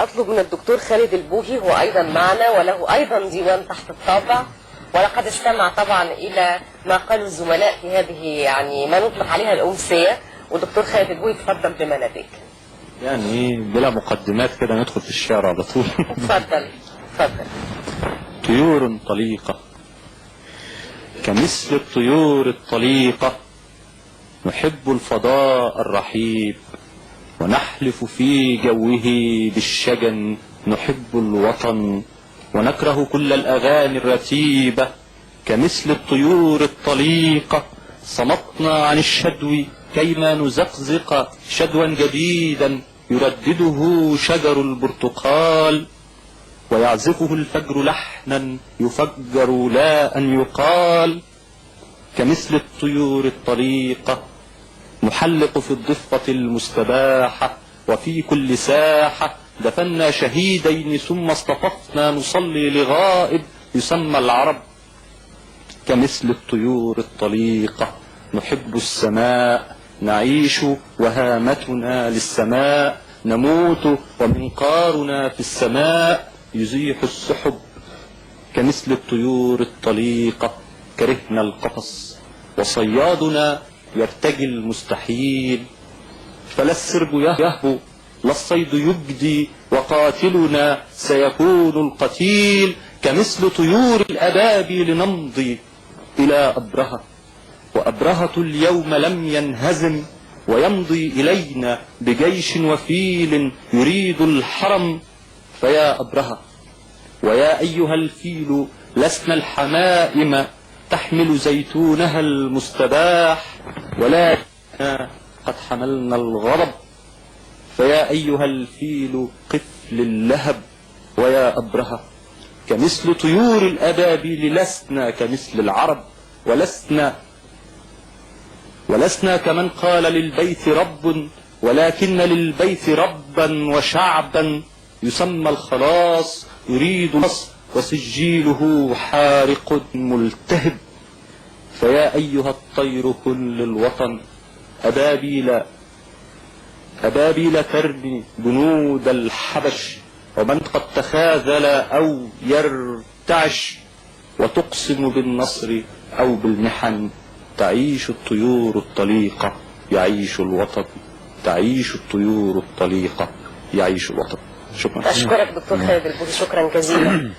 أطلب من الدكتور خالد البوهي، هو أيضا معنا وله أيضا ديوان تحت الطابع، ولقد استمع طبعا إلى ما قاله الزملاء في هذه يعني ما نطلق عليها الأمسية. ودكتور خالد البوهي تفضل بما لديك. يعني بلا مقدمات كده ندخل في الشعر على طول. تفضل تفضل. طيور طليقة كمثل الطيور الطليقة، نحب الفضاء الرحيب ونحلف في جوه بالشجن، نحب الوطن ونكره كل الأغاني الرتيبة. كمثل الطيور الطليقة صمتنا عن الشدو كيما نزقزق شدوا جديدا يردده شجر البرتقال، ويعزفه الفجر لحنا يفجر لا أن يقال. كمثل الطيور الطليقة نحلق في الضفة المستباحة، وفي كل ساحة دفنا شهيدين ثم اصطففنا نصلي لغائب يسمى العرب. كمثل الطيور الطليقة نحب السماء نعيش وهامتنا للسماء، نموت ومنقارنا في السماء يزيح السحب. كمثل الطيور الطليقة كرهنا القفص وصيادنا يرتجي المستحيل، فلا السرب يهبو لا الصيد يجدي وقاتلنا سيكون القتيل. كمثل طيور الأبابيل نمضي إلى أبرهة، وأبرهة اليوم لم ينهزم ويمضي إلينا بجيش وفيل يريد الحرم. فيا أبرهة ويا أيها الفيل لسنا الحمائم تحمل زيتونها المستباح، ولكننا قد حملنا الغضب. فيا أيها الفيل قف للهب، ويا أبرهة كمثل طيور الأبابيل لسنا كمثل العرب، ولسنا كمن قال للبيت رب، ولكن للبيت ربا وشعبا يسمى الخلاص يريد نصر وسجيله حارق ملتهب. فيا أيها الطير كل الوطن أبابيل ترمي جنود الحبش، ومن قد تخاذل أو يرتعش، وتقسم بالنصر أو بالمحن. تعيش الطيور الطليقة يعيش الوطن، تعيش الطيور الطليقة يعيش الوطن. شكرا. أشكرك دكتور خالد البوهي، شكرا جزيلا.